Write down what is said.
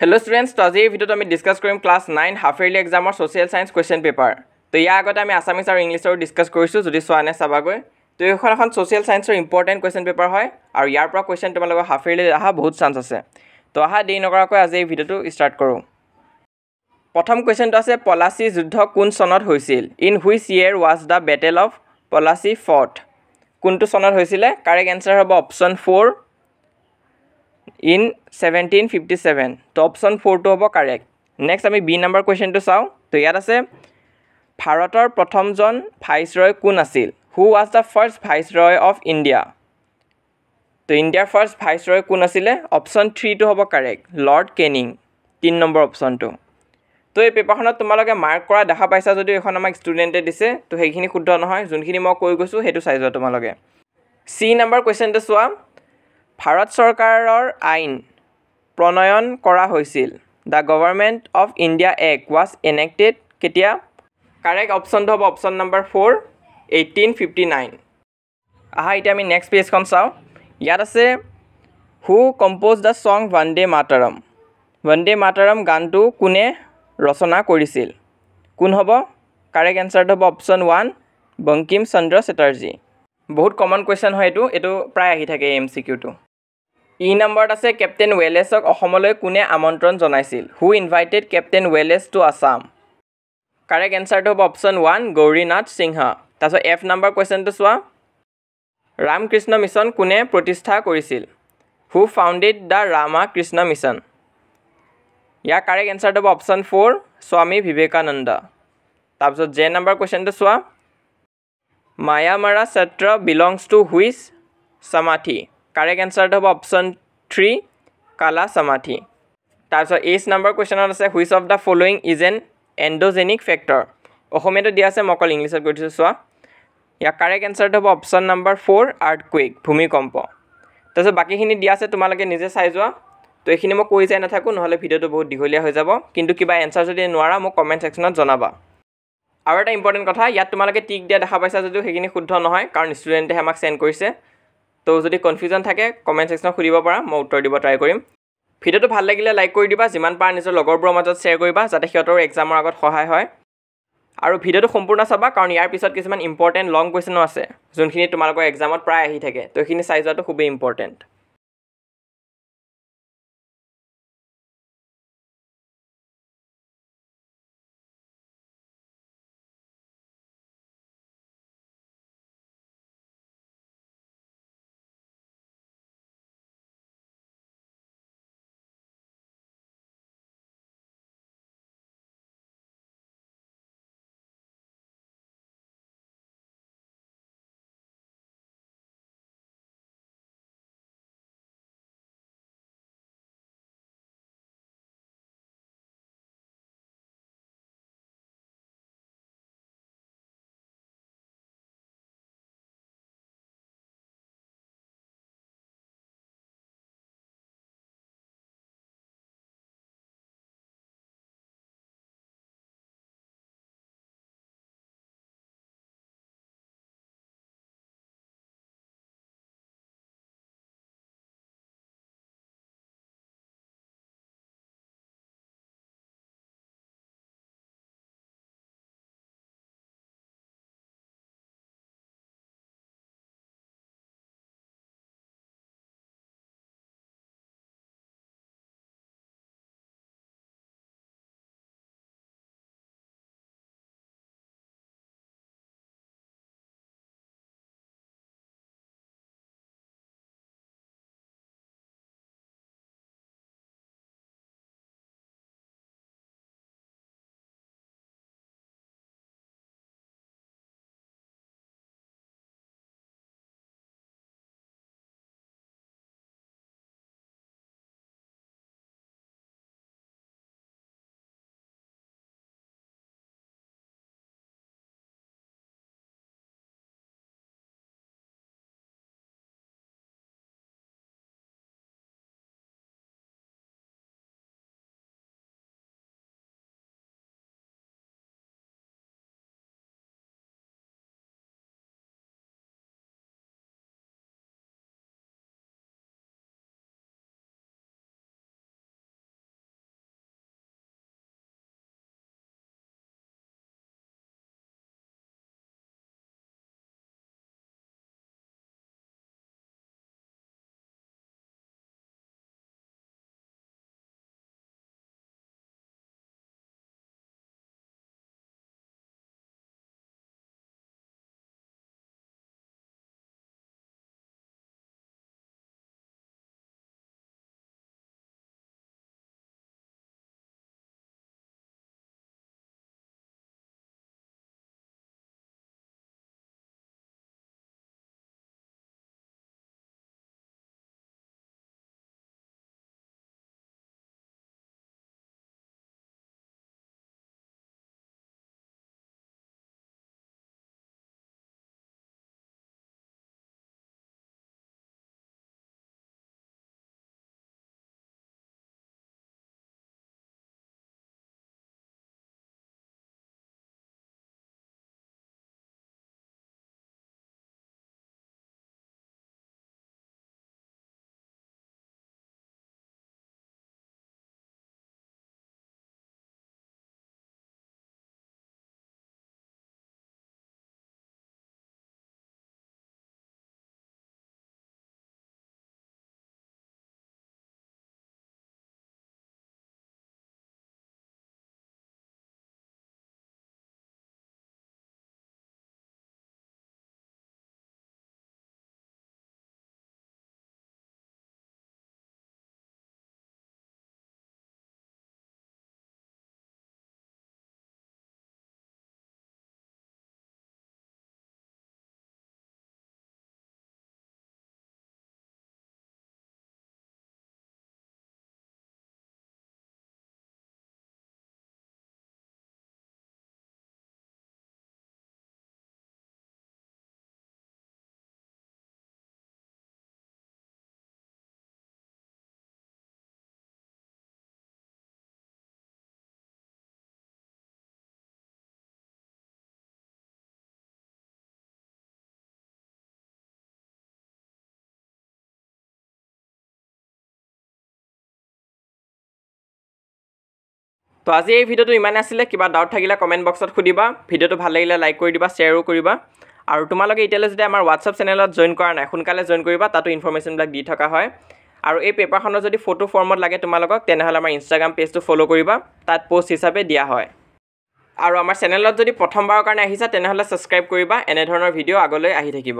Hello students, to আজি ভিডিওত আমি discuss কৰিম ক্লাস 9 হাফ ইয়াৰলি এক্সামৰ সোশিয়াল সায়েন্স কোৱেশ্চন পেপাৰ। তো ইয়াৰ আগতে আমি আসামিজ আৰু ইংলিছৰ ডিসকাস কৰিছো যদি সোৱানে চাবাগৈ। তো এখন সোশিয়াল সায়েন্সৰ ইম্পৰ্টেন্ট কোৱেশ্চন পেপাৰ হয় আৰু ইয়াৰ পৰা কোৱেশ্চন তোমালোকৰ হাফ ইয়াৰলি আহা বহুত চান্স আছে। তো আহা দেৰি নকৰাকৈ আজি এই ভিডিওটো ষ্টাৰ্ট কৰো। প্ৰথম কোৱেশ্চনটো আছে পলাচী যুদ্ধ কোন চনত হৈছিল? In which year was the battle of Plassey fought? কোনটো চনত হৈছিলে? কাৰেক্ট এনসাৰ হ'ব অপচন 4 in 1757 তো অপশন 4 টো হ'ব কারেক্ট। নেক্সট আমি বি নাম্বার কোৱেশ্চনটো চাও। তো ইয়াত আছে ভাৰতৰ প্ৰথমজন ভাইসৰয় কোন আছিল? Who was the first viceroy of India? তো ইন্ডিয়াৰ ফাৰ্স্ট ভাইসৰয় কোন আছিলে? অপশন 3 টো হ'ব কাৰেক্ট, লৰ্ড কেনিং, 3 নম্বৰ অপশনটো। তো এই পেপাৰখনত তোমালোকে মাৰ্ক কৰা দেখা পাইছা যদি এখন আমাক ষ্টুডেন্টে দিছে, তো সেইখিনি শুদ্ধ নহয়, যোনখিনি মই কৈ গৈছো হেতু চাই যোৱা তোমালোকে। সি নাম্বাৰ কোৱেশ্চনটো চোৱা। ভাৰত চৰকাৰৰ আইন প্ৰণয়ন কৰা হৈছিল। The government of India act was enacted কেতিয়া? কাৰেক্ট অপশ্যনটো হ'ব অপশ্যন নম্বৰ 4 1859। আহা এতিয়া আমি নেক্সট পেজখন চাওঁ। ইয়াত আছে who composed the song Vande Mataram? Vande Mataram গানটো কোনে ৰচনা কৰিছিল? কোন হ'ব? কাৰেক্ট এনচাৰটো হ'ব অপশ্যন 1 বংকিম চন্দ্ৰ চেটাৰ্জী। বহুত কমন কুৱেশ্যন হয় এইটো প্ৰায় আহি থাকে MCQটো। ই নম্বৰত আছে কেপ্টেইন ৱেলেছক অসমলৈ কোনে আমন্ত্ৰণ জনাইছিল? Who invited captain Welsh to Assam? Correct এনচাৰটো হ'ব অপশ্যন 1 গৌৰীনাথ সিংহা। তাৰপিছত এফ নম্বৰ কুৱেশ্যনটো চোৱা। ৰামকৃষ্ণ মিছন কোনে প্ৰতিষ্ঠা কৰিছিল? Who founded the Rama Krishna mission? ইয়াৰ কাৰেক্ট এনচাৰটো হ'ব অপশ্যন 4 স্বামী বিবেকানন্দ। তাৰপিছত জে নম্বৰ কুৱেশ্যনটো চোৱা। মায়ামাৰা সত্ৰ বিলংছ টু হুইচ সমাধি? কাৰেক্ট এনচাৰটো হ'ব অপশ্যন 3 কালা সমাধি। তাৰপিছত এইচ নম্বৰ কুৱেশ্যনত আছে which of the following is an endogenic factor? অসমীয়াটো দিয়া আছে, মই অকল ইংলিছত কৈ দিছোঁ চোৱা। ইয়াৰ কাৰেক্ট এনচাৰটো হ'ব অপশ্যন নম্বৰ 4 আৰ্থকুৱেক, ভূমিকম্প। তাৰপিছত বাকীখিনি দিয়া আছে, তোমালোকে নিজে চাই যোৱা। তো এইখিনি মই কৈ যাই নাথাকোঁ, নহ'লে ভিডিঅ'টো বহুত দীঘলীয়া হৈ যাব। কিন্তু কিবা এনচাৰ যদি নোৱাৰা মোক কমেণ্ট ছেকশ্যনত জনাবা। আৰু এটা ইম্পৰ্টেণ্ট কথা, ইয়াত তোমালোকে টিক দিয়া দেখা পাইছা যদিও সেইখিনি শুদ্ধ নহয়, কাৰণ ষ্টুডেণ্টে আমাক চেণ্ড কৰিছে। তো যদি কনফিউজন থাকে কমেণ্ট ছেকশ্যনত সুধিব পাৰা, মই উত্তৰ দিব ট্ৰাই কৰিম। ভিডিঅ'টো ভাল লাগিলে লাইক কৰি দিবা, যিমান পাৰা নিজৰ লগৰবোৰৰ মাজত শ্বেয়াৰ কৰিবা যাতে সিহঁতৰ এক্সামৰ আগত সহায় হয়। আৰু ভিডিঅ'টো সম্পূৰ্ণ চাবা, কাৰণ ইয়াৰ পিছত কিছুমান ইম্পৰ্টেণ্ট লং কুৱেশ্যনো আছে যোনখিনি তোমালোকৰ এক্সামত প্ৰায় আহি থাকে। তো এইখিনি চাই যোৱাটো খুবেই ইম্পৰ্টেণ্ট। তো আজি এই ভিডিওটো ইমান আছিলে কিবা ডাউট থাকিলে কমেন্ট বক্সত খুদিবা ভিডিওটো ভাল লাগিলে লাইক কৰি দিবা শেয়াৰো কৰিবা আৰু তোমালোকে ইতিয়ালৈ যদি আমাৰ WhatsApp চেনেলত জয়েন কৰা নাই সোনকালে জয়েন কৰিবা তাতো ইনফৰমেশনবিলাক দি থকা হয় আৰু এই পেপাৰখনৰ যদি ফটো ফৰ্মত লাগে তোমালোকক তেনেহলে আমাৰ Instagram পেজটো ফলো কৰিবা তাত পোষ্ট হিচাপে দিয়া হয় আৰু আমাৰ চেনেলত যদি প্ৰথমবাৰৰ কাৰণে আহিছা তেনেহলে সাবস্ক্ৰাইব কৰিবা এনে ধৰণৰ ভিডিও আগলৈ আহি থাকিব